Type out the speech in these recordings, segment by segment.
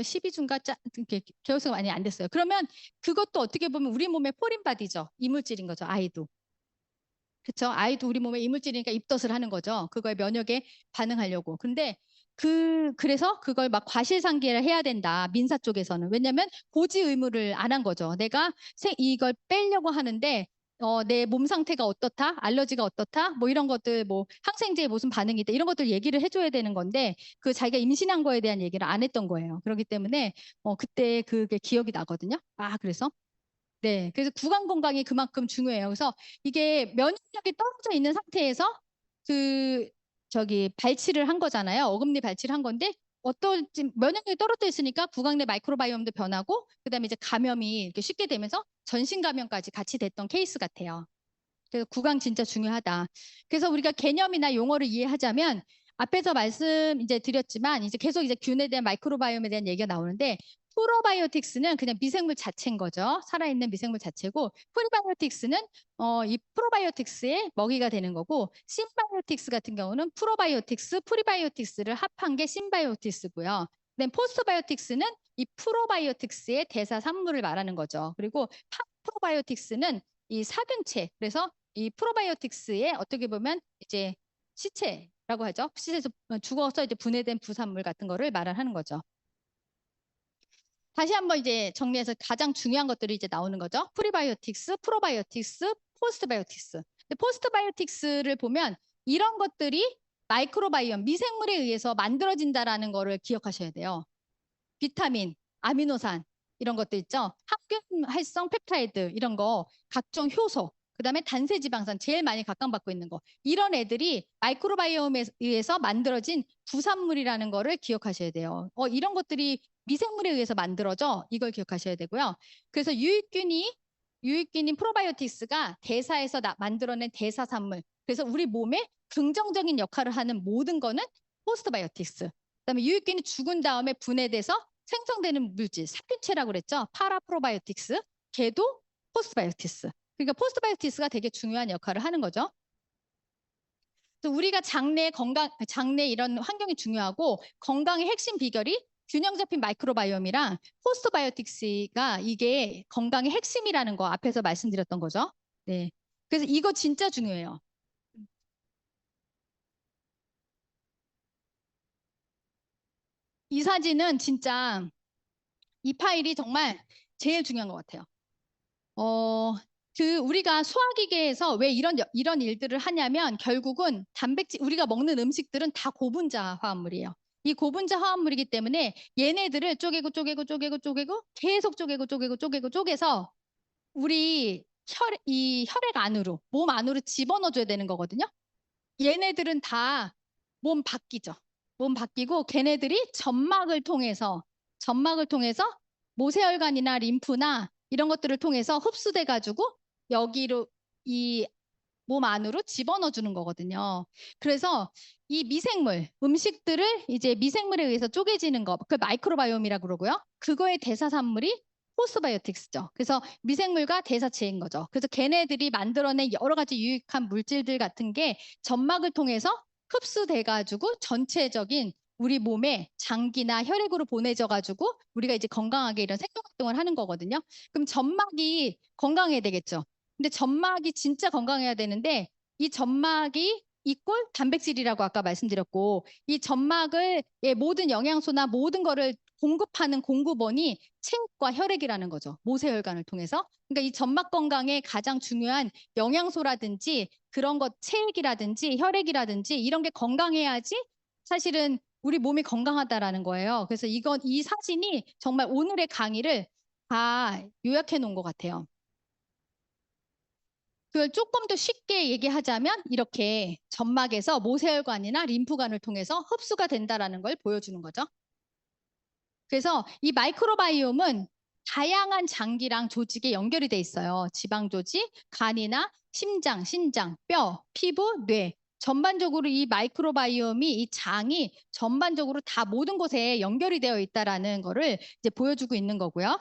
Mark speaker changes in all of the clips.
Speaker 1: 12주인가 개월수가 많이 안 됐어요. 그러면 그것도 어떻게 보면 우리 몸의 포린바디죠. 이물질인 거죠. 아이도. 그렇죠? 아이도 우리 몸에 이물질이니까 입덧을 하는 거죠. 그거에 면역에 반응하려고. 근데 그래서 그걸 막 과실상계를 해야 된다. 민사 쪽에서는. 왜냐면 고지 의무를 안 한 거죠. 내가 이걸 빼려고 하는데 내 몸 상태가 어떻다? 알러지가 어떻다? 뭐 이런 것들 뭐 항생제에 무슨 반응이 있다. 이런 것들 얘기를 해줘야 되는 건데 그 자기가 임신한 거에 대한 얘기를 안 했던 거예요. 그렇기 때문에 그때 그게 기억이 나거든요. 아, 그래서 네, 그래서 구강 건강이 그만큼 중요해요. 그래서 이게 면역력이 떨어져 있는 상태에서 그 발치를 한 거잖아요. 어금니 발치를 한 건데 면역력이 떨어져 있으니까 구강 내 마이크로바이옴도 변하고 그다음에 이제 감염이 이렇게 쉽게 되면서 전신 감염까지 같이 됐던 케이스 같아요. 그래서 구강 진짜 중요하다. 그래서 우리가 개념이나 용어를 이해하자면 앞에서 말씀 이제 드렸지만 이제 계속 이제 균에 대한 마이크로바이옴에 대한 얘기가 나오는데 프로바이오틱스는 그냥 미생물 자체인 거죠. 살아있는 미생물 자체고 프리바이오틱스는 이 프로바이오틱스의 먹이가 되는 거고 심바이오틱스 같은 경우는 프로바이오틱스, 프리바이오틱스를 합한 게 심바이오틱스고요. 그다음 포스트바이오틱스는 이 프로바이오틱스의 대사 산물을 말하는 거죠. 그리고 파프로바이오틱스는 이 사균체. 그래서 이 프로바이오틱스의 어떻게 보면 이제 시체라고 하죠. 시체에서 죽어서 이제 분해된 부산물 같은 거를 말하는 거죠. 다시 한번 이제 정리해서 가장 중요한 것들이 이제 나오는 거죠. 프리바이오틱스, 프로바이오틱스, 포스트바이오틱스. 근데 포스트바이오틱스를 보면 이런 것들이 마이크로바이옴, 미생물에 의해서 만들어진다라는 거를 기억하셔야 돼요. 비타민, 아미노산 이런 것도 있죠. 항균 활성 펩타이드 이런 거, 각종 효소, 그다음에 단세지방산 제일 많이 각광받고 있는 거. 이런 애들이 마이크로바이옴에 의해서 만들어진 부산물이라는 거를 기억하셔야 돼요. 이런 것들이 미생물에 의해서 만들어져. 이걸 기억하셔야 되고요. 그래서 유익균인 프로바이오틱스가 대사에서 만들어낸 대사산물. 그래서 우리 몸에 긍정적인 역할을 하는 모든 거는 포스트바이오틱스. 그다음에 유익균이 죽은 다음에 분해돼서 생성되는 물질, 살균체라고 그랬죠. 파라프로바이오틱스, 걔도 포스트바이오틱스. 그러니까 포스트바이오틱스가 되게 중요한 역할을 하는 거죠. 그래서 우리가 장내 이런 환경이 중요하고 건강의 핵심 비결이 균형 잡힌 마이크로바이옴이랑 포스트바이오틱스가 이게 건강의 핵심이라는 거 앞에서 말씀드렸던 거죠. 네. 그래서 이거 진짜 중요해요. 이 사진은 진짜 이 파일이 정말 제일 중요한 것 같아요. 우리가 소화기계에서 왜 이런 일들을 하냐면 결국은 우리가 먹는 음식들은 다 고분자 화합물이에요. 이 고분자 화합물이기 때문에 얘네들을 쪼개고 계속 쪼개서 이 혈액 안으로, 몸 안으로 집어넣어줘야 되는 거거든요. 얘네들은 다 몸 바뀌죠. 몸 바뀌고 걔네들이 점막을 통해서 모세혈관이나 림프나 이런 것들을 통해서 흡수돼 가지고 여기로 이 몸 안으로 집어넣어 주는 거거든요. 그래서 이 음식들을 이제 미생물에 의해서 쪼개지는 거, 그 마이크로바이옴이라고 그러고요. 그거의 대사산물이 포스바이오틱스죠. 그래서 미생물과 대사체인 거죠. 그래서 걔네들이 만들어낸 여러 가지 유익한 물질들 같은 게 점막을 통해서 흡수돼 가지고 전체적인 우리 몸에 장기나 혈액으로 보내져 가지고 우리가 이제 건강하게 이런 생명 활동을 하는 거거든요. 그럼 점막이 건강해야 되겠죠. 근데 점막이 진짜 건강해야 되는데 이 점막이 이꼴 단백질이라고 아까 말씀드렸고 이 점막을 모든 영양소나 모든 거를 공급하는 공급원이 체액과 혈액이라는 거죠. 모세혈관을 통해서. 그러니까 이 점막 건강에 가장 중요한 영양소라든지 그런 것 체액이라든지 혈액이라든지 이런 게 건강해야지 사실은 우리 몸이 건강하다라는 거예요. 그래서 이 사진이 정말 오늘의 강의를 다 요약해 놓은 것 같아요. 그걸 조금 더 쉽게 얘기하자면 이렇게 점막에서 모세혈관이나 림프관을 통해서 흡수가 된다라는 걸 보여주는 거죠. 그래서 이 마이크로바이옴은 다양한 장기랑 조직에 연결이 돼 있어요. 지방 조직, 간이나 심장, 신장, 뼈, 피부, 뇌. 전반적으로 이 마이크로바이옴이 이 장이 전반적으로 다 모든 곳에 연결이 되어 있다라는 거를 이제 보여주고 있는 거고요.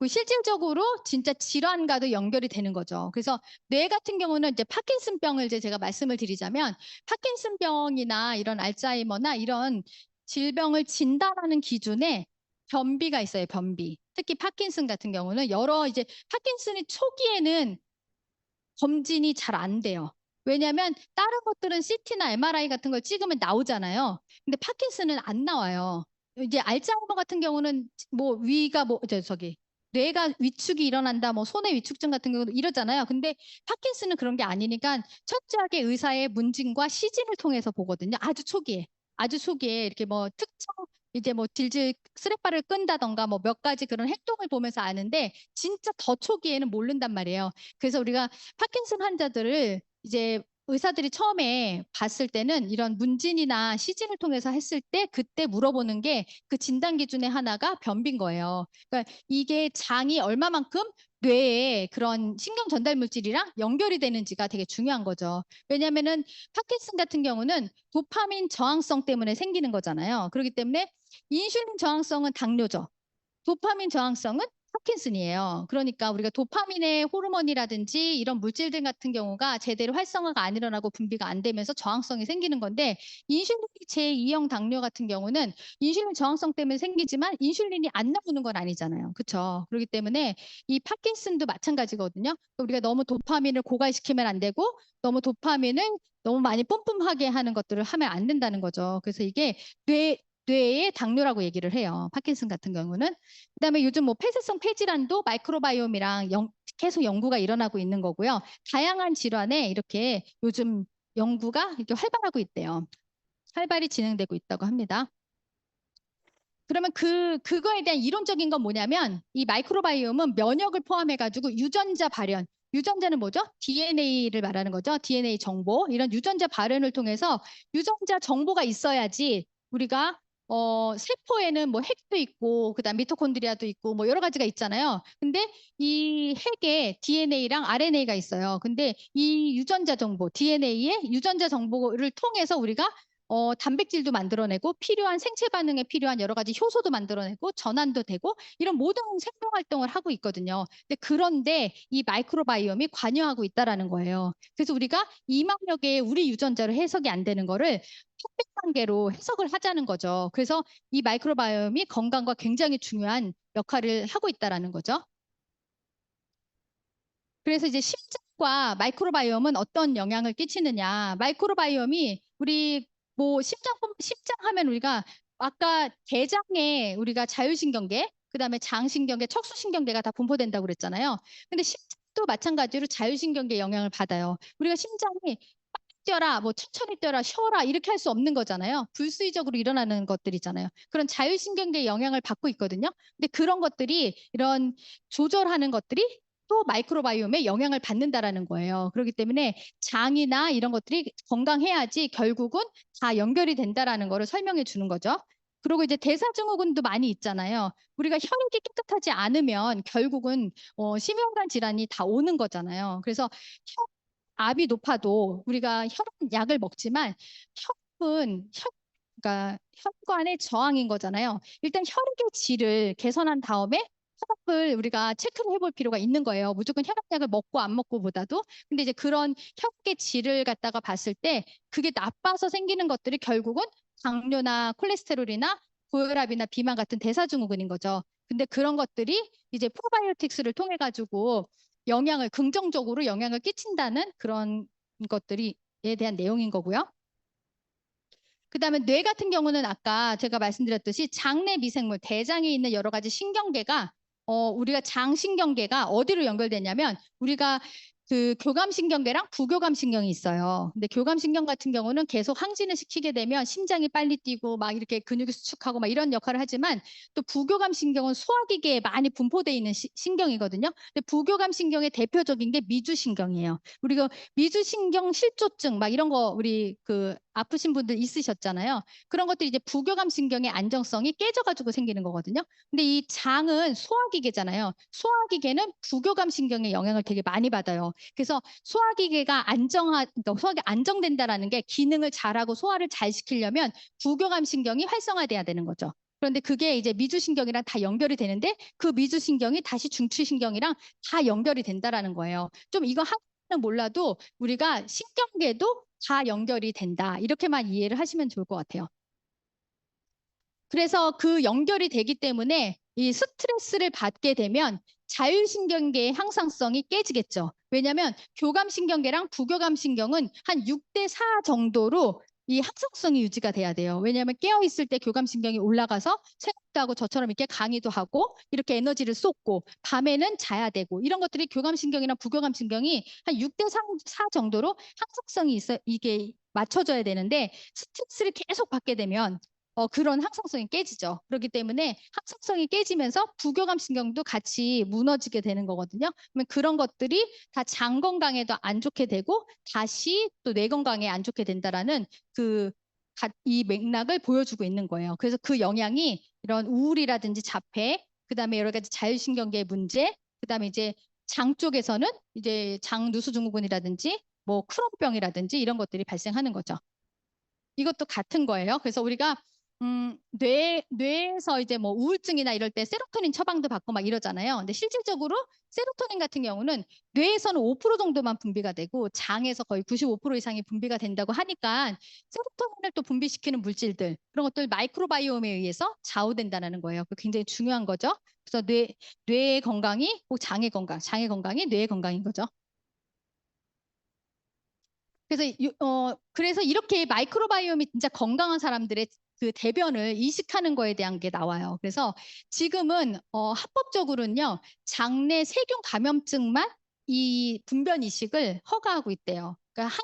Speaker 1: 실질적으로 진짜 질환과도 연결이 되는 거죠. 그래서 뇌 같은 경우는 이제 파킨슨병을 이제 제가 말씀을 드리자면 파킨슨병이나 이런 알츠하이머나 이런 질병을 진단하는 기준에 변비가 있어요, 변비. 특히 파킨슨 같은 경우는 이제 파킨슨이 초기에는 검진이 잘 안 돼요. 왜냐하면 다른 것들은 CT나 MRI 같은 걸 찍으면 나오잖아요. 근데 파킨슨은 안 나와요. 이제 알츠하이머 같은 경우는 뭐 위가 뇌가 위축이 일어난다, 뭐 손의 위축증 같은 경우도 이러잖아요. 근데 파킨슨은 그런 게 아니니까 철저하게 의사의 문진과 시진을 통해서 보거든요. 아주 초기에 이렇게 뭐 특정 이제 뭐 질질 스레바를 끈다던가 뭐 몇 가지 그런 행동을 보면서 아는데 진짜 더 초기에는 모른단 말이에요. 그래서 우리가 파킨슨 환자들을 이제 의사들이 처음에 봤을 때는 이런 문진이나 시진을 통해서 했을 때 그때 물어보는 게 그 진단 기준의 하나가 변비인 거예요. 그러니까 이게 장이 얼마만큼 뇌에 그런 신경 전달 물질이랑 연결이 되는지가 되게 중요한 거죠. 왜냐하면은 파킨슨 같은 경우는 도파민 저항성 때문에 생기는 거잖아요. 그렇기 때문에 인슐린 저항성은 당뇨죠. 도파민 저항성은 파킨슨이에요. 그러니까 우리가 도파민의 호르몬이라든지 이런 물질들 같은 경우가 제대로 활성화가 안 일어나고 분비가 안 되면서 저항성이 생기는 건데 인슐린 제2형 당뇨 같은 경우는 인슐린 저항성 때문에 생기지만 인슐린이 안 나오는 건 아니잖아요. 그렇죠? 그렇기 때문에 이 파킨슨도 마찬가지거든요. 우리가 너무 도파민을 고갈시키면 안 되고 너무 도파민을 너무 많이 뿜뿜하게 하는 것들을 하면 안 된다는 거죠. 그래서 이게 뇌의 당뇨라고 얘기를 해요. 파킨슨 같은 경우는. 그다음에 요즘 뭐 폐쇄성 폐질환도 마이크로바이옴이랑 계속 연구가 일어나고 있는 거고요. 다양한 질환에 이렇게 요즘 연구가 이렇게 활발하고 있대요. 활발히 진행되고 있다고 합니다. 그러면 그거에 대한 이론적인 건 뭐냐면 이 마이크로바이옴은 면역을 포함해가지고 유전자 발현, 유전자는 뭐죠? DNA를 말하는 거죠. DNA 정보. 이런 유전자 발현을 통해서 유전자 정보가 있어야지 우리가 세포에는 뭐 핵도 있고 그다음 미토콘드리아도 있고 뭐 여러 가지가 있잖아요. 근데 이 핵에 DNA랑 RNA가 있어요. 근데 이 유전자 정보, DNA의 유전자 정보를 통해서 우리가 단백질도 만들어내고 필요한 생체 반응에 필요한 여러 가지 효소도 만들어내고 전환도 되고 이런 모든 생명 활동을 하고 있거든요. 그런데 이 마이크로바이옴이 관여하고 있다라는 거예요. 그래서 우리가 2만여 개의 우리 유전자로 해석이 안 되는 거를 1,100만 개로 해석을 하자는 거죠. 그래서 이 마이크로바이옴이 건강과 굉장히 중요한 역할을 하고 있다라는 거죠. 그래서 이제 심장과 마이크로바이옴은 어떤 영향을 끼치느냐. 마이크로바이옴이 우리 뭐 심장 하면 우리가 아까 대장에 우리가 자율신경계, 그다음에 장신경계, 척수신경계가 다 분포된다고 그랬잖아요. 근데 심장도 마찬가지로 자율신경계 영향을 받아요. 우리가 심장이 빨리 뛰어라, 뭐 천천히 뛰어라, 쉬어라 이렇게 할 수 없는 거잖아요. 불수의적으로 일어나는 것들이잖아요. 그런 자율신경계의 영향을 받고 있거든요. 근데 그런 것들이 이런 조절하는 것들이 또 마이크로바이옴에 영향을 받는다라는 거예요. 그렇기 때문에 장이나 이런 것들이 건강해야지 결국은 다 연결이 된다라는 거를 설명해 주는 거죠. 그리고 이제 대사증후군도 많이 있잖아요. 우리가 혈액이 깨끗하지 않으면 결국은 심혈관 질환이 다 오는 거잖아요. 그래서 압이 높아도 우리가 혈압약을 먹지만 그러니까 혈관의 저항인 거잖아요. 일단 혈액의 질을 개선한 다음에 혈압을 우리가 체크를 해볼 필요가 있는 거예요. 무조건 혈압약을 먹고 안 먹고보다도. 근데 이제 그런 혈액의 질을 갖다가 봤을 때 그게 나빠서 생기는 것들이 결국은 당뇨나 콜레스테롤이나 고혈압이나 비만 같은 대사증후군인 거죠. 근데 그런 것들이 이제 프로바이오틱스를 통해 가지고 긍정적으로 영향을 끼친다는 그런 것들이에 대한 내용인 거고요. 그다음에 뇌 같은 경우는 아까 제가 말씀드렸듯이 장내 미생물, 대장에 있는 여러 가지 신경계가 우리가 장신경계가 어디로 연결되냐면 우리가 그 교감신경계랑 부교감신경이 있어요. 근데 교감신경 같은 경우는 계속 항진을 시키게 되면 심장이 빨리 뛰고 막 이렇게 근육이 수축하고 막 이런 역할을 하지만 또 부교감신경은 소화기계에 많이 분포되어 있는 신경이거든요. 근데 부교감신경의 대표적인 게 미주신경이에요. 우리가 미주신경 실조증 막 이런 거 우리 그 아프신 분들 있으셨잖아요. 그런 것들이 이제 부교감신경의 안정성이 깨져가지고 생기는 거거든요. 근데 이 장은 소화기계잖아요. 소화기계는 부교감신경의 영향을 되게 많이 받아요. 그래서 그러니까 소화기 안정된다라는 게 기능을 잘하고 소화를 잘 시키려면 부교감신경이 활성화돼야 되는 거죠. 그런데 그게 이제 미주신경이랑 다 연결이 되는데 그 미주신경이 다시 중추신경이랑 다 연결이 된다라는 거예요. 좀 이거 하나는 몰라도 우리가 신경계도 다 연결이 된다. 이렇게만 이해를 하시면 좋을 것 같아요. 그래서 그 연결이 되기 때문에 이 스트레스를 받게 되면 자율신경계의 항상성이 깨지겠죠. 왜냐하면 교감신경계랑 부교감신경은 한 6대 4 정도로 이 항상성이 유지가 돼야 돼요. 왜냐하면 깨어있을 때 교감신경이 올라가서 생각도 하고 저처럼 이렇게 강의도 하고 이렇게 에너지를 쏟고 밤에는 자야 되고 이런 것들이 교감신경이나 부교감신경이 한 6대 4 정도로 항상성이 있어 이게 맞춰져야 되는데 스트레스를 계속 받게 되면 그런 항상성이 깨지죠. 그렇기 때문에 항상성이 깨지면서 부교감 신경도 같이 무너지게 되는 거거든요. 그러면 그런 것들이 다 장 건강에도 안 좋게 되고 다시 또 뇌 건강에 안 좋게 된다라는 이 맥락을 보여주고 있는 거예요. 그래서 그 영향이 이런 우울이라든지 자폐, 그다음에 여러 가지 자율신경계의 문제, 그다음에 이제 장 쪽에서는 이제 장 누수 증후군이라든지 뭐 크론병이라든지 이런 것들이 발생하는 거죠. 이것도 같은 거예요. 그래서 우리가 뇌에서 이제 뭐 우울증이나 이럴 때 세로토닌 처방도 받고 막 이러잖아요. 근데 실질적으로 세로토닌 같은 경우는 뇌에서는 5% 정도만 분비가 되고 장에서 거의 95% 이상이 분비가 된다고 하니까 세로토닌을 또 분비시키는 물질들 그런 것들 마이크로바이옴에 의해서 좌우된다는 거예요. 그 굉장히 중요한 거죠. 그래서 뇌의 건강이 꼭 장의 건강이 뇌의 건강인 거죠. 그래서 이렇게 마이크로바이옴이 진짜 건강한 사람들의 그 대변을 이식하는 거에 대한 게 나와요. 그래서 지금은 합법적으로는요, 장내 세균 감염증만 이 분변 이식을 허가하고 있대요. 그러니까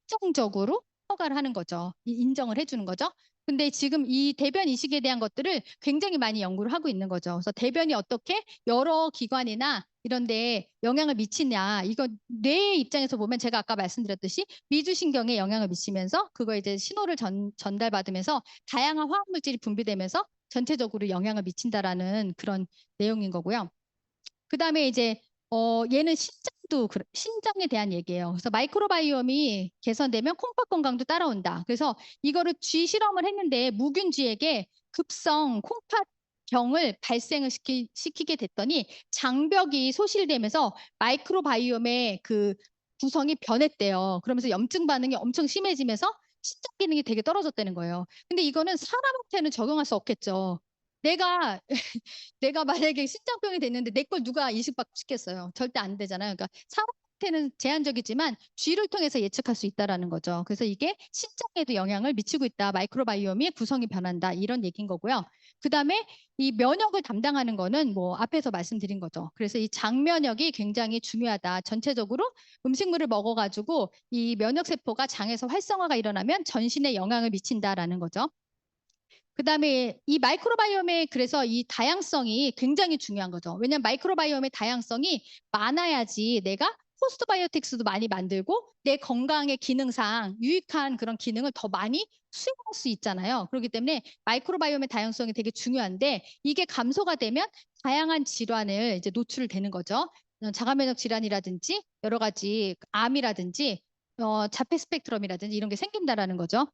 Speaker 1: 한정적으로 허가를 하는 거죠. 인정을 해주는 거죠. 근데 지금 이 대변 이식에 대한 것들을 굉장히 많이 연구를 하고 있는 거죠. 그래서 대변이 어떻게 여러 기관이나 이런 데 영향을 미치냐. 이거 뇌의 입장에서 보면 제가 아까 말씀드렸듯이 미주신경에 영향을 미치면서 그거 이제 신호를 전달받으면서 다양한 화학물질이 분비되면서 전체적으로 영향을 미친다라는 그런 내용인 거고요. 그다음에 이제 얘는 신장에 대한 얘기예요. 그래서 마이크로바이옴이 개선되면 콩팥 건강도 따라온다. 그래서 이거를 쥐 실험을 했는데 무균쥐에게 급성 콩팥병을 발생을 시키게 됐더니 장벽이 소실되면서 마이크로바이옴의 그 구성이 변했대요. 그러면서 염증 반응이 엄청 심해지면서 신장 기능이 되게 떨어졌다는 거예요. 근데 이거는 사람한테는 적용할 수 없겠죠. 내가 내가 만약에 신장병이 됐는데 내 걸 누가 이식받고 시켰어요. 절대 안 되잖아요. 그러니까 사람한테는 제한적이지만 쥐를 통해서 예측할 수 있다라는 거죠. 그래서 이게 신장에도 영향을 미치고 있다. 마이크로바이옴이 구성이 변한다. 이런 얘기인 거고요. 그다음에 이 면역을 담당하는 거는 뭐 앞에서 말씀드린 거죠. 그래서 이 장면역이 굉장히 중요하다. 전체적으로 음식물을 먹어가지고 이 면역 세포가 장에서 활성화가 일어나면 전신에 영향을 미친다라는 거죠. 그다음에 이 마이크로바이옴의 그래서 이 다양성이 굉장히 중요한 거죠. 왜냐하면 마이크로바이옴의 다양성이 많아야지 내가 포스트바이오틱스도 많이 만들고 내 건강의 기능상 유익한 그런 기능을 더 많이 수행할 수 있잖아요. 그렇기 때문에 마이크로바이옴의 다양성이 되게 중요한데 이게 감소가 되면 다양한 질환을 이제 노출되는 거죠. 자가면역 질환이라든지 여러 가지 암이라든지 자폐 스펙트럼이라든지 이런 게 생긴다라는 거죠.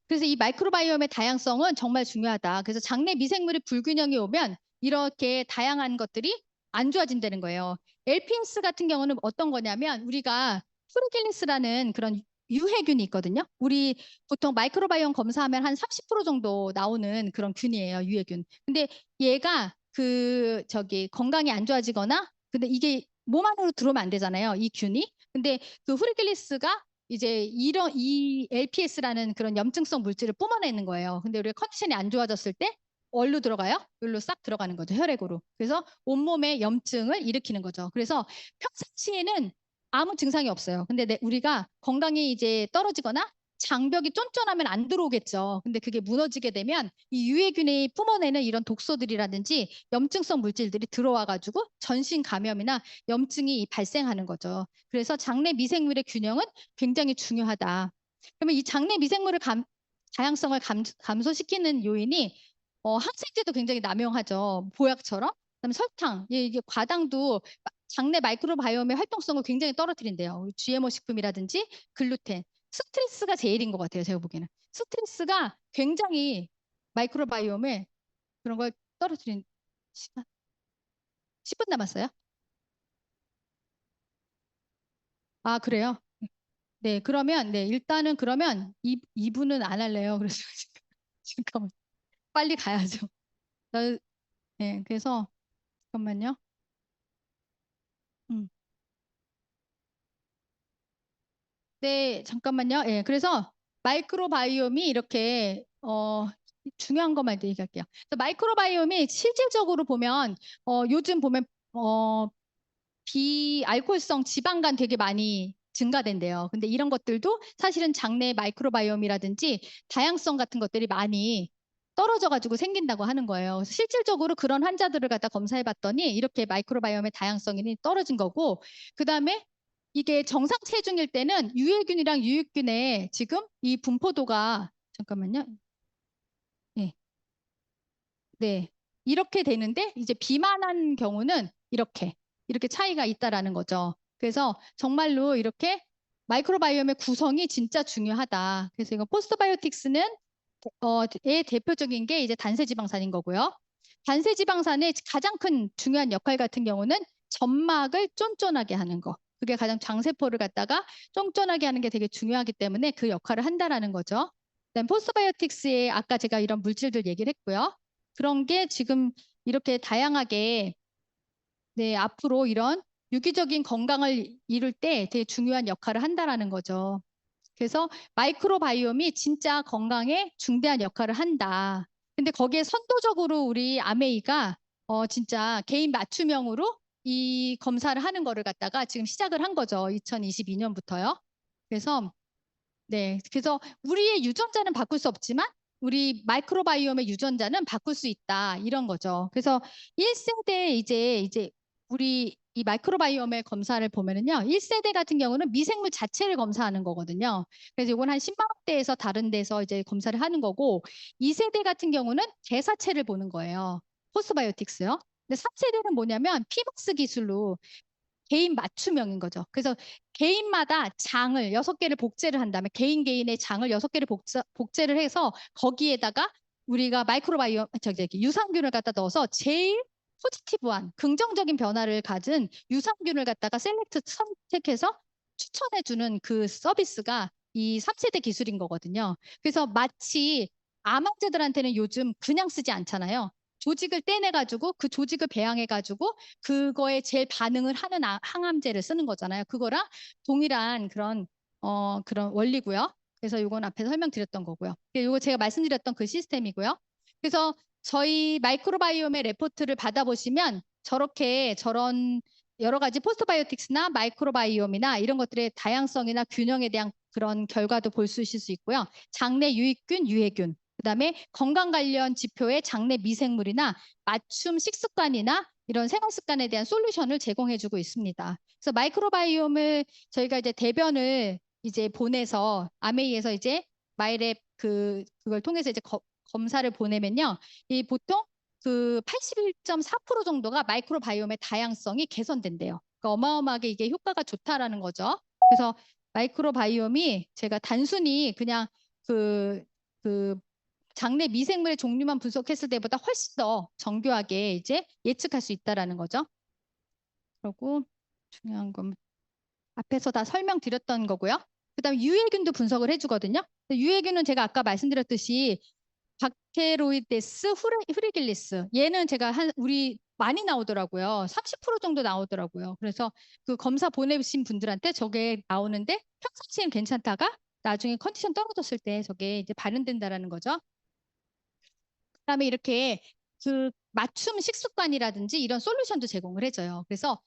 Speaker 1: 그래서 이 마이크로바이옴의 다양성은 정말 중요하다. 그래서 장내 미생물의 불균형이 오면 이렇게 다양한 것들이 안 좋아진다는 거예요. LPS 같은 경우는 어떤 거냐면 우리가 프리길리스라는 그런 유해균이 있거든요. 우리 보통 마이크로바이옴 검사하면 한 30% 정도 나오는 그런 균이에요. 유해균. 근데 얘가 건강이 안 좋아지거나 근데 이게 몸 안으로 들어오면 안 되잖아요. 이 균이. 근데 그 후리길리스가 이제 이 LPS라는 그런 염증성 물질을 뿜어내는 거예요. 근데 우리가 컨디션이 안 좋아졌을 때 어디로 들어가요? 여기로 싹 들어가는 거죠. 혈액으로. 그래서 온몸에 염증을 일으키는 거죠. 그래서 평상시에는 아무 증상이 없어요. 근데 우리가 건강이 이제 떨어지거나 장벽이 쫀쫀하면 안 들어오겠죠. 근데 그게 무너지게 되면 이 유해균이 뿜어내는 이런 독소들이라든지 염증성 물질들이 들어와가지고 전신 감염이나 염증이 발생하는 거죠. 그래서 장내 미생물의 균형은 굉장히 중요하다. 그러면 이 장내 미생물의 다양성을 감소시키는 요인이 항생제도 굉장히 남용하죠. 보약처럼. 그다음에 설탕, 이게 과당도 장내 마이크로바이옴의 활동성을 굉장히 떨어뜨린대요. GMO 식품이라든지 글루텐. 스트레스가 제일인 것 같아요. 제가 보기에는. 스트레스가 굉장히 마이크로바이옴에 그런 걸 떨어뜨린 시간. 10분 남았어요? 아, 그래요? 네, 그러면, 네, 일단은 그러면 2부는 안 할래요. 그래서 잠깐만. 빨리 가야죠. 네, 그래서 잠깐만요. 음. 네, 잠깐만요. 예, 그래서 마이크로바이옴이 이렇게 중요한 것만 얘기할게요. 그래서 마이크로바이옴이 실질적으로 보면 요즘 보면 비알코올성 지방간 되게 많이 증가된대요. 근데 이런 것들도 사실은 장내 마이크로바이옴이라든지 다양성 같은 것들이 많이 떨어져가지고 생긴다고 하는 거예요. 그래서 실질적으로 그런 환자들을 갖다 검사해 봤더니 이렇게 마이크로바이옴의 다양성이 떨어진 거고, 그 다음에 이게 정상 체중일 때는 유해균이랑 유익균의 지금 이 분포도가 잠깐만요. 네. 네. 이렇게 되는데 이제 비만한 경우는 이렇게 차이가 있다라는 거죠. 그래서 정말로 이렇게 마이크로바이옴의 구성이 진짜 중요하다. 그래서 이거 포스트바이오틱스는 의 대표적인 게 이제 단세지방산인 거고요. 단세지방산의 가장 큰 중요한 역할 같은 경우는 점막을 쫀쫀하게 하는 거. 그게 가장 장세포를 갖다가 쫀쫀하게 하는 게 되게 중요하기 때문에 그 역할을 한다라는 거죠. 그다음 포스트바이오틱스에 아까 제가 이런 물질들 얘기를 했고요. 그런 게 지금 이렇게 다양하게 네, 앞으로 이런 유기적인 건강을 이룰 때 되게 중요한 역할을 한다라는 거죠. 그래서 마이크로바이옴이 진짜 건강에 중대한 역할을 한다. 근데 거기에 선도적으로 우리 아메이가 진짜 개인 맞춤형으로 이 검사를 하는 거를 갖다가 지금 시작을 한 거죠. 2022년부터요. 그래서 네, 그래서 우리의 유전자는 바꿀 수 없지만 우리 마이크로바이옴의 유전자는 바꿀 수 있다 이런 거죠. 그래서 1세대 이제 우리 이 마이크로바이옴의 검사를 보면은요. 1세대 같은 경우는 미생물 자체를 검사하는 거거든요. 그래서 이건 한 10만 원대에서 다른 데서 이제 검사를 하는 거고 2세대 같은 경우는 개사체를 보는 거예요. 포스바이오틱스요. 근데 3세대는 뭐냐면 피박스 기술로 개인 맞춤형인 거죠. 그래서 개인마다 장을 6개를 복제를 한 다음에 개인의 장을 6개를 복제를 해서 거기에다가 우리가 마이크로바이옴 유산균을 갖다 넣어서 제일 포지티브한 긍정적인 변화를 가진 유산균을 갖다가 선택해서 추천해 주는 그 서비스가 이 3세대 기술인 거거든요. 그래서 마치 암 환자들한테는 요즘 그냥 쓰지 않잖아요. 조직을 떼내가지고 그 조직을 배양해가지고 그거에 제일 반응을 하는 항암제를 쓰는 거잖아요. 그거랑 동일한 그런 원리고요. 그래서 이건 앞에서 설명드렸던 거고요. 이거 제가 말씀드렸던 그 시스템이고요. 그래서 저희 마이크로바이옴의 레포트를 받아보시면 저런 여러 가지 포스트바이오틱스나 마이크로바이옴이나 이런 것들의 다양성이나 균형에 대한 그런 결과도 볼 수 있을 수 있고요. 장내 유익균, 유해균, 그다음에 건강 관련 지표의 장내 미생물이나 맞춤 식습관이나 이런 생활 습관에 대한 솔루션을 제공해주고 있습니다. 그래서 마이크로바이옴을 저희가 이제 대변을 이제 보내서 아메이에서 이제 마이랩 그걸 통해서 이제 검사를 보내면요, 이 보통 그 81.4% 정도가 마이크로바이옴의 다양성이 개선된대요. 그러니까 어마어마하게 이게 효과가 좋다라는 거죠. 그래서 마이크로바이옴이 제가 단순히 그냥 그 장내 미생물의 종류만 분석했을 때보다 훨씬 더 정교하게 이제 예측할 수 있다라는 거죠. 그리고 중요한 건 앞에서 다 설명드렸던 거고요. 그다음에 유해균도 분석을 해주거든요. 유해균은 제가 아까 말씀드렸듯이 박테로이데스 후리길리스 얘는 제가 우리 많이 나오더라고요. 30% 정도 나오더라고요. 그래서 그 검사 보내신 분들한테 저게 나오는데 평상시엔 괜찮다가 나중에 컨디션 떨어졌을 때 저게 이제 발현된다라는 거죠. 그다음에 이렇게 그 맞춤 식습관이라든지 이런 솔루션도 제공을 해줘요. 그래서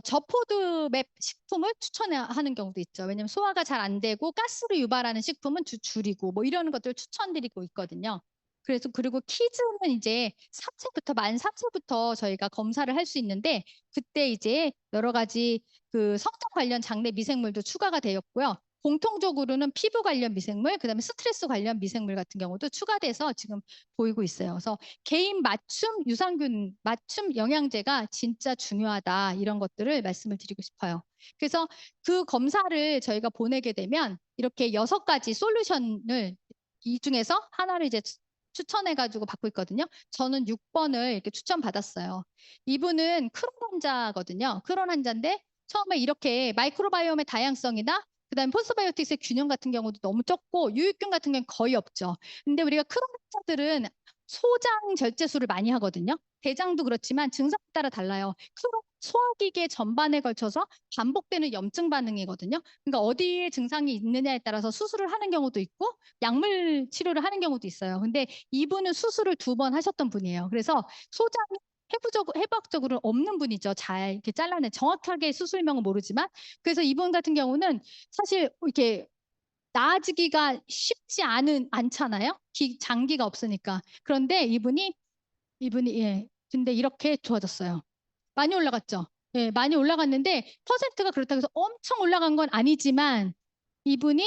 Speaker 1: 저포드맵 식품을 추천하는 경우도 있죠. 왜냐하면 소화가 잘 안 되고 가스로 유발하는 식품은 줄이고 뭐 이런 것들을 추천드리고 있거든요. 그래서 그리고 키즈는 이제 3세부터 만 3세부터 저희가 검사를 할 수 있는데 그때 이제 여러 가지 그 성장 관련 장내 미생물도 추가가 되었고요. 공통적으로는 피부 관련 미생물, 그다음에 스트레스 관련 미생물 같은 경우도 추가돼서 지금 보이고 있어요. 그래서 개인 맞춤 유산균, 맞춤 영양제가 진짜 중요하다. 이런 것들을 말씀을 드리고 싶어요. 그래서 그 검사를 저희가 보내게 되면 이렇게 6가지 솔루션을 이 중에서 하나를 이제 추천해가지고 받고 있거든요. 저는 6번을 이렇게 추천받았어요. 이분은 크론 환자거든요. 크론 환자인데 처음에 이렇게 마이크로바이옴의 다양성이나 그다음에 포스트바이오틱스의 균형 같은 경우도 너무 적고 유익균 같은 경우는 거의 없죠. 근데 우리가 크로닉 환자들은 소장 절제술을 많이 하거든요. 대장도 그렇지만 증상에 따라 달라요. 소화기계 전반에 걸쳐서 반복되는 염증 반응이거든요. 그러니까 어디에 증상이 있느냐에 따라서 수술을 하는 경우도 있고 약물 치료를 하는 경우도 있어요. 근데 이분은 수술을 2번 하셨던 분이에요. 그래서 소장이 해부학적으로 없는 분이죠. 잘 이렇게 잘라내 정확하게 수술명은 모르지만 그래서 이분 같은 경우는 사실 이렇게 나아지기가 쉽지 않잖아요. 장기가 없으니까. 그런데 이분이 예. 근데 이렇게 좋아졌어요. 많이 올라갔죠. 예, 많이 올라갔는데 퍼센트가 그렇다고 해서 엄청 올라간 건 아니지만 이분이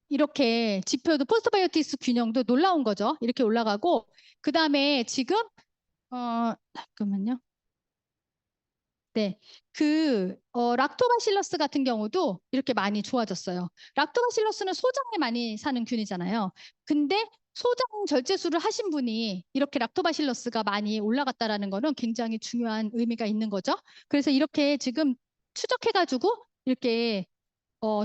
Speaker 1: 이렇게 지표도 포스트바이오틱스 균형도 놀라운 거죠. 이렇게 올라가고 그다음에 지금 잠깐만요. 네. 락토바실러스 같은 경우도 이렇게 많이 좋아졌어요. 락토바실러스는 소장에 많이 사는 균이잖아요. 근데 소장 절제술을 하신 분이 이렇게 락토바실러스가 많이 올라갔다라는 거는 굉장히 중요한 의미가 있는 거죠. 그래서 이렇게 지금 추적해가지고 이렇게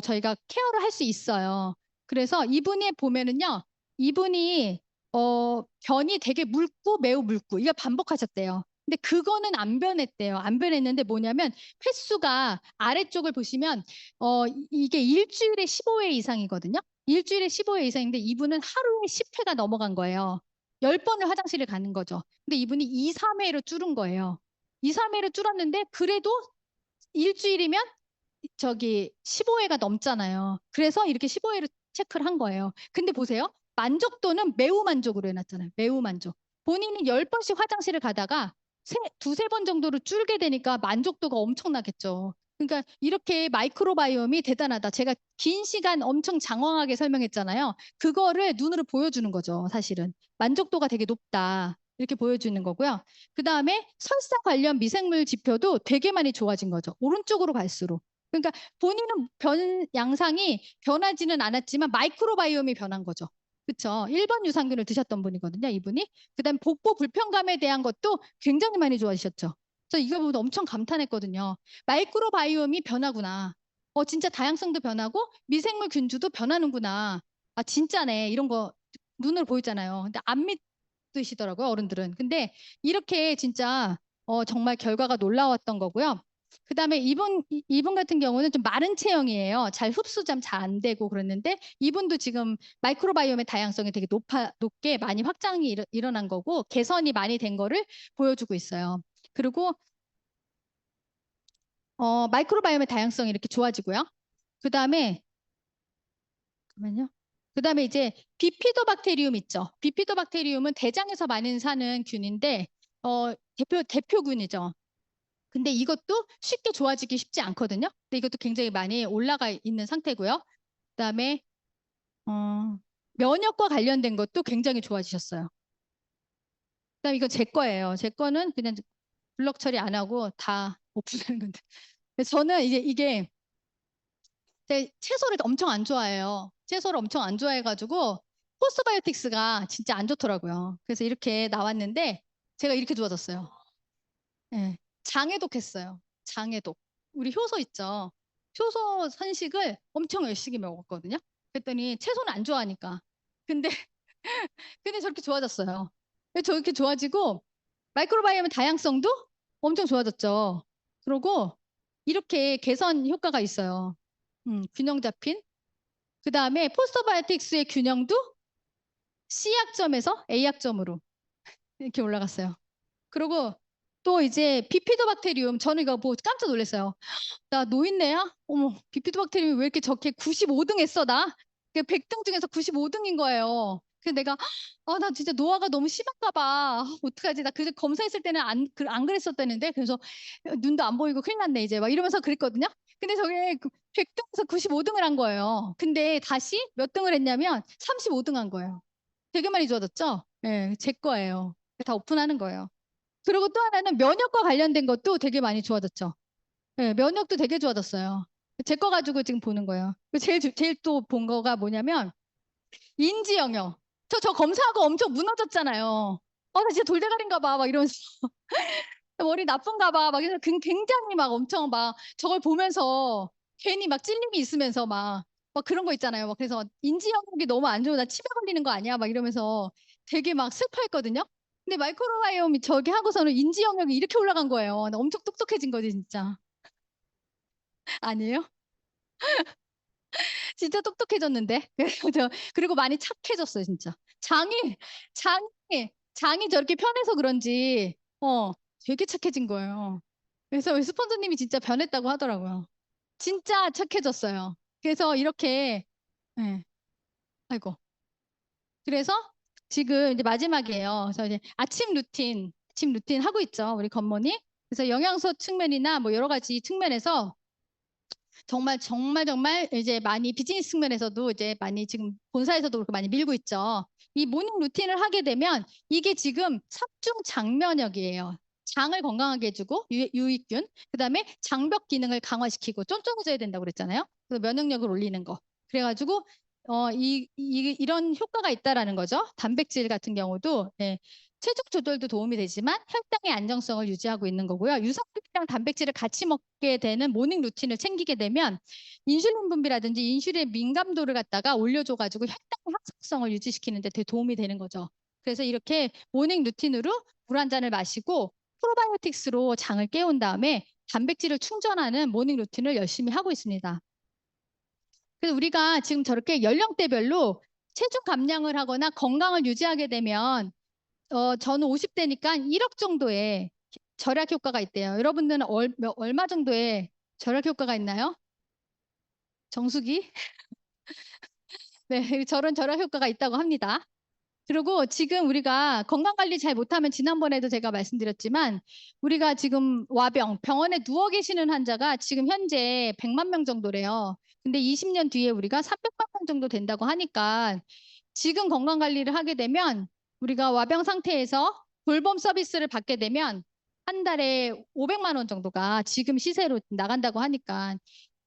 Speaker 1: 저희가 케어를 할 수 있어요. 그래서 이분이 보면은요, 이분이 변이 되게 묽고 매우 묽고 이거 반복하셨대요. 근데 그거는 안 변했대요. 안 변했는데 뭐냐면 횟수가 아래쪽을 보시면 이게 일주일에 15회 이상이거든요. 일주일에 15회 이상인데 이분은 하루에 10회가 넘어간 거예요. 10번을 화장실을 가는 거죠. 근데 이분이 2, 3회로 줄은 거예요. 2, 3회로 줄었는데 그래도 일주일이면 저기 15회가 넘잖아요. 그래서 이렇게 15회로 체크를 한 거예요. 근데 보세요. 만족도는 매우 만족으로 해놨잖아요. 매우 만족. 본인이 10번씩 화장실을 가다가 두세 번 정도로 줄게 되니까 만족도가 엄청나겠죠. 그러니까 이렇게 마이크로바이옴이 대단하다. 제가 긴 시간 엄청 장황하게 설명했잖아요. 그거를 눈으로 보여주는 거죠. 사실은. 만족도가 되게 높다. 이렇게 보여주는 거고요. 그 다음에 설사 관련 미생물 지표도 되게 많이 좋아진 거죠. 오른쪽으로 갈수록. 그러니까 본인은 양상이 변하지는 않았지만 마이크로바이옴이 변한 거죠. 그렇죠. 1번 유산균을 드셨던 분이거든요. 이분이. 그다음 복부 불편감에 대한 것도 굉장히 많이 좋아지셨죠. 그래서 이거 보고 엄청 감탄했거든요. 마이크로바이옴이 변하구나. 진짜 다양성도 변하고 미생물 균주도 변하는구나. 아 진짜네. 이런 거 눈으로 보이잖아요. 근데 안 믿으시더라고요. 어른들은. 근데 이렇게 진짜 정말 결과가 놀라웠던 거고요. 그다음에 이분 같은 경우는 좀 마른 체형이에요. 잘 흡수 잘 안 되고 그랬는데 이분도 지금 마이크로바이옴의 다양성이 되게 높게 많이 확장이 일어난 거고 개선이 많이 된 거를 보여주고 있어요. 그리고 마이크로바이옴의 다양성이 이렇게 좋아지고요. 그다음에 잠깐만요. 그다음에 이제 비피도박테리움 있죠. 비피도박테리움은 대장에서 많이 사는 균인데 대표균이죠. 근데 이것도 쉽게 좋아지기 쉽지 않거든요. 근데 이것도 굉장히 많이 올라가 있는 상태고요. 그다음에 면역과 관련된 것도 굉장히 좋아지셨어요. 그다음 이건 제 거예요. 제 거는 그냥 블럭 처리 안 하고 다 오픈하는 건데. 저는 이게 채소를 엄청 안 좋아해요. 채소를 엄청 안 좋아해가지고 포스바이오틱스가 진짜 안 좋더라고요. 그래서 이렇게 나왔는데 제가 이렇게 좋아졌어요. 네. 장해독 했어요. 장해독. 우리 효소 있죠. 효소 선식을 엄청 열심히 먹었거든요. 그랬더니 채소는 안 좋아하니까. 근데 근데 저렇게 좋아졌어요. 저렇게 좋아지고 마이크로바이옴의 다양성도 엄청 좋아졌죠. 그리고 이렇게 개선 효과가 있어요. 균형 잡힌. 그 다음에 포스터바이오틱스의 균형도 C약점에서 A약점으로 이렇게 올라갔어요. 그리고 또 이제 비피도박테리움 저는 이거 보고 깜짝 놀랐어요. 나 노인네야? 어머 비피도박테리움이 왜 이렇게 적게 95등 했어 나? 100등 중에서 95등인 거예요. 그래서 내가 나 진짜 노화가 너무 심한가 봐. 어떡하지? 나 그저 검사했을 때는 안 그랬었다는데 그래서 눈도 안 보이고 큰일 났네 이제 막 이러면서 그랬거든요. 근데 저게 100등에서 95등을 한 거예요. 근데 다시 몇 등을 했냐면 35등 한 거예요. 되게 많이 좋아졌죠? 네, 제 거예요. 다 오픈하는 거예요. 그리고 또 하나는 면역과 관련된 것도 되게 많이 좋아졌죠. 네, 면역도 되게 좋아졌어요. 제 거 가지고 지금 보는 거예요. 제일 또 본 거가 뭐냐면 인지 영역. 저 검사하고 엄청 무너졌잖아요. 나 진짜 돌대가리인가 봐. 막 이러면서 머리 나쁜가 봐. 막 이래서 굉장히 막 엄청 막 저걸 보면서 괜히 막 찔림이 있으면서 막 막 그런 거 있잖아요. 막 그래서 인지 영역이 너무 안 좋아. 나 치매 걸리는 거 아니야? 막 이러면서 되게 막 슬퍼했거든요. 근데 마이크로바이옴이 저기 하고서는 인지 영역이 이렇게 올라간 거예요. 나 엄청 똑똑해진 거지, 진짜. 아니에요? 진짜 똑똑해졌는데. 그리고 많이 착해졌어요, 진짜. 장이, 장이 저렇게 편해서 그런지, 되게 착해진 거예요. 그래서 스폰서님이 진짜 변했다고 하더라고요. 진짜 착해졌어요. 그래서 이렇게, 예, 아이고. 그래서 지금 이제 마지막이에요. 그래서 이제 아침 루틴 하고 있죠. 우리 건모니. 그래서 영양소 측면이나 뭐 여러 가지 측면에서 정말 이제 많이 비즈니스 측면에서도 이제 많이 지금 본사에서도 그렇게 많이 밀고 있죠. 이 모닝 루틴을 하게 되면 이게 지금 섭중 장면역이에요. 장을 건강하게 해주고 유익균, 그다음에 장벽 기능을 강화시키고 쫀쫀해져야 된다고 그랬잖아요. 그래서 면역력을 올리는 거. 그래가지고 이런 효과가 있다라는 거죠. 단백질 같은 경우도 체중 조절도 도움이 되지만 혈당의 안정성을 유지하고 있는 거고요. 유산균이랑 단백질을 같이 먹게 되는 모닝 루틴을 챙기게 되면 인슐린 분비라든지 인슐린 민감도를 갖다가 올려줘가지고 혈당의 항상성을 유지시키는 데 되게 도움이 되는 거죠. 그래서 이렇게 모닝 루틴으로 물 한 잔을 마시고 프로바이오틱스로 장을 깨운 다음에 단백질을 충전하는 모닝 루틴을 열심히 하고 있습니다. 그래서 우리가 지금 저렇게 연령대별로 체중 감량을 하거나 건강을 유지하게 되면 저는 50대니까 1억 정도의 절약 효과가 있대요. 여러분들은 얼마 정도의 절약 효과가 있나요? 정수기? 네, 저런 절약 효과가 있다고 합니다. 그리고 지금 우리가 건강 관리 잘 못하면 지난번에도 제가 말씀드렸지만 우리가 지금 병원에 누워 계시는 환자가 지금 현재 100만 명 정도래요. 근데 20년 뒤에 우리가 300만 명 정도 된다고 하니까 지금 건강 관리를 하게 되면 우리가 와병 상태에서 돌봄 서비스를 받게 되면 한 달에 500만 원 정도가 지금 시세로 나간다고 하니까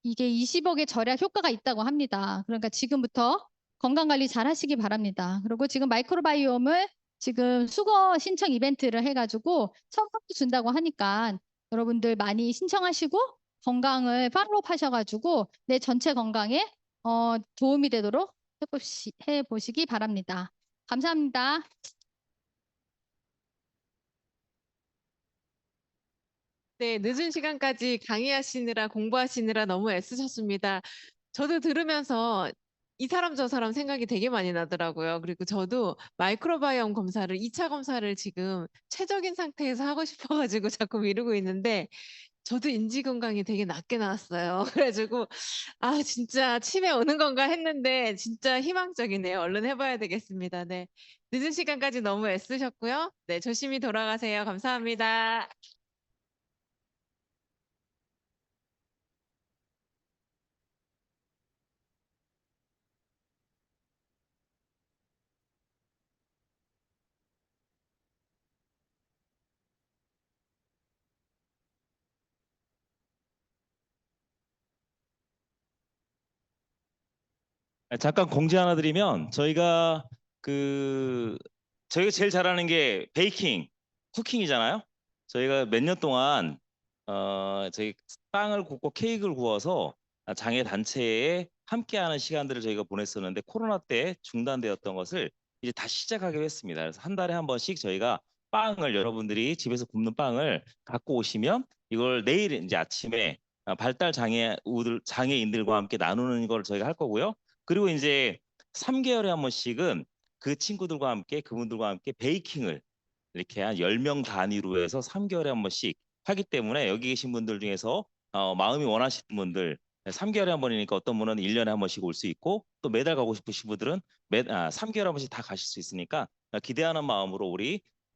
Speaker 1: 이게 20억의 절약 효과가 있다고 합니다. 그러니까 지금부터 건강관리 잘 하시기 바랍니다. 그리고 지금 마이크로바이옴을 지금 수거 신청 이벤트를 해가지고 선물도 준다고 하니까 여러분들 많이 신청하시고 건강을 팔로우 하셔가지고 내 전체 건강에 도움이 되도록 해보시기 바랍니다. 감사합니다.
Speaker 2: 네, 늦은 시간까지 강의하시느라 공부하시느라 너무 애쓰셨습니다. 저도 들으면서 이 사람 저 사람 생각이 되게 많이 나더라고요. 그리고 저도 마이크로바이옴 검사를 2차 검사를 지금 최적인 상태에서 하고 싶어가지고 자꾸 미루고 있는데 저도 인지 건강이 되게 낮게 나왔어요. 그래가지고 아 진짜 치매 오는 건가 했는데 진짜 희망적이네요. 얼른 해봐야 되겠습니다. 네, 늦은 시간까지 너무 애쓰셨고요. 네, 조심히 돌아가세요. 감사합니다.
Speaker 3: 잠깐 공지 하나 드리면 저희가 제일 잘하는 게 베이킹, 쿠킹이잖아요. 저희가 몇 년 동안 저희 빵을 굽고 케이크를 구워서 장애 단체에 함께하는 시간들을 저희가 보냈었는데 코로나 때 중단되었던 것을 이제 다시 시작하기로 했습니다. 그래서 한 달에 한 번씩 저희가 빵을 여러분들이 집에서 굽는 빵을 갖고 오시면 이걸 내일 이제 아침에 발달 장애인들과 함께 나누는 걸 저희가 할 거고요. 그리고 이제 3개월에 한 번씩은 그 친구들과 함께 그분들과 함께 베이킹을 이렇게 한 10명 단위로 해서 3개월에 한 번씩 하기 때문에 여기 계신 분들 중에서 마음이 원하시는 분들 3개월에 한 번이니까 어떤 분은 1년에 한 번씩 올 수 있고 또 매달 가고 싶으신 분들은 3개월에 한 번씩 다 가실 수 있으니까 기대하는 마음으로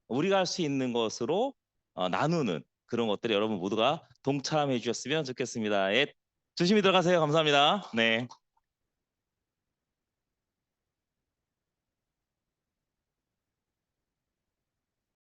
Speaker 3: 우리가 할 수 있는 것으로 나누는 그런 것들을 여러분 모두가 동참해 주셨으면 좋겠습니다. 예, 조심히 들어가세요. 감사합니다. 네.